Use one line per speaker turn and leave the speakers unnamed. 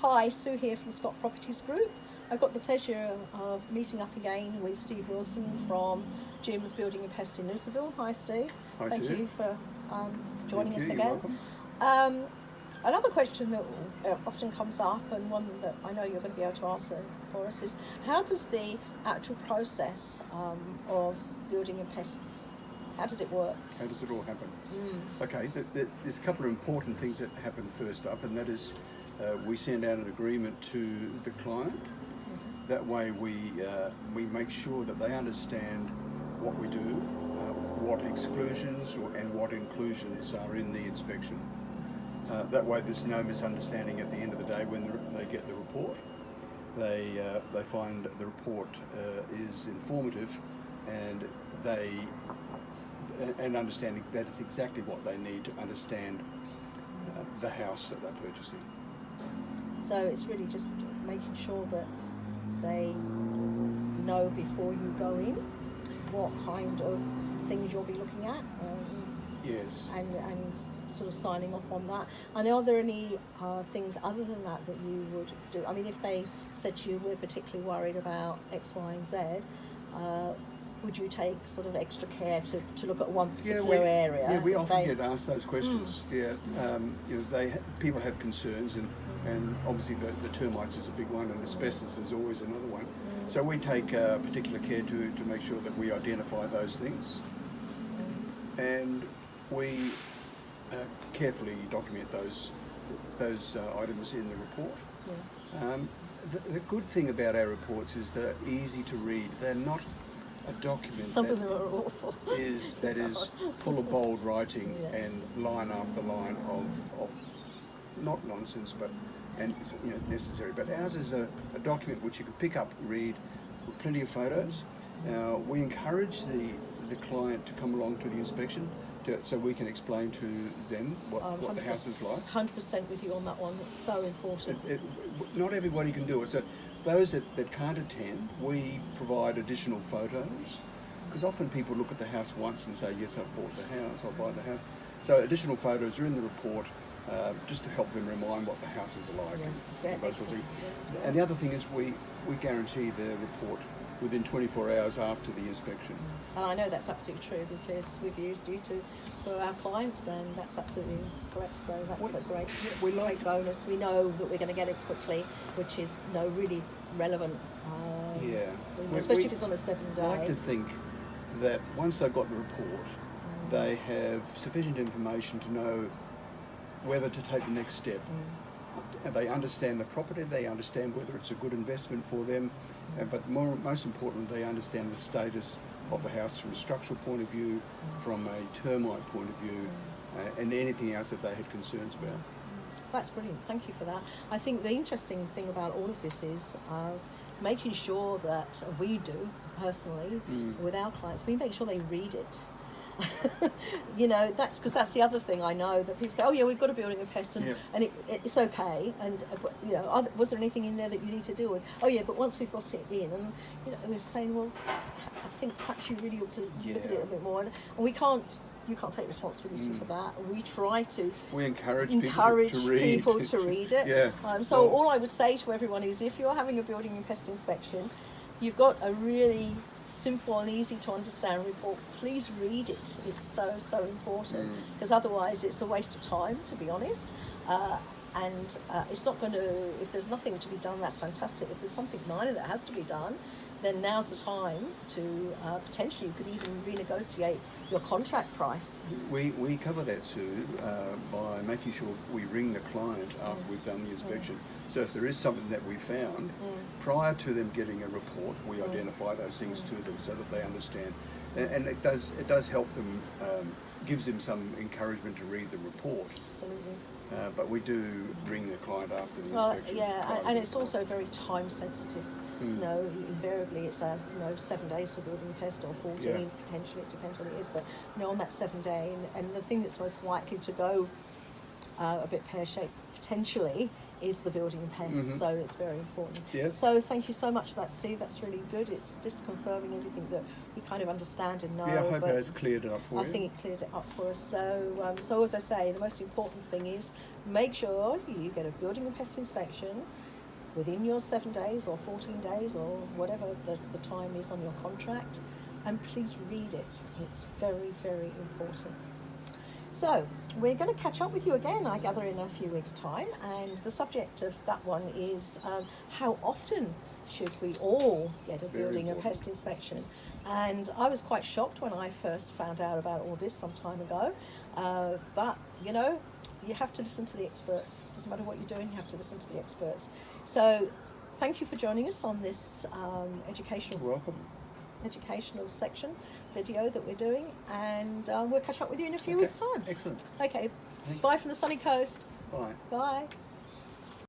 Hi, Sue here from Scott Properties Group. I've got the pleasure of meeting up again with Steve Wilson from Jims Building Pest in Noosaville. Hi, Steve.
Hi,
Thank
Sue.
you for joining us
You're
again.
welcome.
Another question that often comes up, and one that I know you're going to be able to answer for us, is how does the actual process of building a pest, how does it work?
How does it all happen? Okay, there's a couple of important things that happen first up, and that is we send out an agreement to the client. That way we make sure that they understand what we do, what exclusions and what inclusions are in the inspection. That way there's no misunderstanding at the end of the day when they get the report. They find the report is informative, and understanding that it's exactly what they need to understand the house that they're purchasing.
So it's really just making sure that they know before you go in what kind of things you'll be looking at.
Yes.
And sort of signing off on that. And are there any things other than that you would do? I mean, if they said to you, we're particularly worried about X, Y, and Z, would you take sort of extra care to look at one particular area?
Yeah, we often get asked those questions. People have concerns, and obviously the termites is a big one, and asbestos is always another one. So we take particular care to make sure that we identify those things, and we carefully document those items in the report.
Yeah.
The good thing about our reports is they're easy to read. They're not a document.
Some of them are awful.
is full of bold writing and line after line of not nonsense, but it's necessary. But ours is a document which you can pick up, read, with plenty of photos. We encourage the client to come along to the inspection so we can explain to them what the house is like.
100% with you on that one. It's so important.
Not everybody can do it. So those that can't attend, we provide additional photos, because often people look at the house once and say, yes, I've bought the house, I'll buy the house. So additional photos are in the report just to help them remind what the house is like. And those sorts of things. And the other thing is we guarantee the report within 24 hours after the inspection.
And I know that's absolutely true because we've used you for our clients, and that's absolutely correct. So that's a great bonus. We know that we're going to get it quickly, which is really relevant. Especially if it's on a 7-day.
I like to think that once they've got the report, they have sufficient information to know whether to take the next step. They understand the property, they understand whether it's a good investment for them, but most importantly, they understand the status of the house from a structural point of view, from a termite point of view, and anything else that they had concerns about.
That's brilliant, thank you for that. I think the interesting thing about all of this is making sure that we do, personally, with our clients, we make sure they read it. That's because that's the other thing I know, that people say, oh yeah, we've got a building a pest and it's okay, and was there anything in there that you need to deal with? Oh yeah, but once we've got it in, and we're saying, well, I think perhaps you really ought to look at it a bit more, and you can't take responsibility for that. We try to
encourage
people to read it.
So
all I would say to everyone is, if you're having a building and pest inspection, you've got a really simple and easy to understand report, please read it. It's so important, because otherwise it's a waste of time, to be honest, and it's not going to, if there's nothing to be done, that's fantastic. If there's something minor that has to be done, then now's the time to potentially, you could even renegotiate your contract price.
We cover that, Sue, by making sure we ring the client after we've done the inspection. So if there is something that we found, prior to them getting a report, we identify those things to them so that they understand. And it does help them, gives them some encouragement to read the report.
Absolutely.
But we do ring the client after the inspection.
And it's also very time sensitive. Invariably it's 7 days for building a pest, or 14 potentially, it depends what it is, but on that 7 day, and the thing that's most likely to go a bit pear-shaped potentially is the building and pest, so it's very important.
Yes.
So thank you so much for that, Steve. That's really good. It's just confirming everything that we kind of understand and know.
Yeah, I hope
but
it has cleared it up for you.
I think it cleared it up for us. So as I say, the most important thing is make sure you get a building and pest inspection within your 7 days or 14 days or whatever the time is on your contract, and please read it. It's very, very important. So we're going to catch up with you again, I gather, in a few weeks' time, and the subject of that one is how often should we all get a building and pest inspection? And I was quite shocked when I first found out about all this some time ago, but you know, you have to listen to the experts. Doesn't matter what you're doing, you have to listen to the experts. So thank you for joining us on this educational section video that we're doing, and we'll catch up with you in a few weeks' time.
Excellent.
Okay,
Thanks.
bye from the sunny coast.
Bye.
Bye.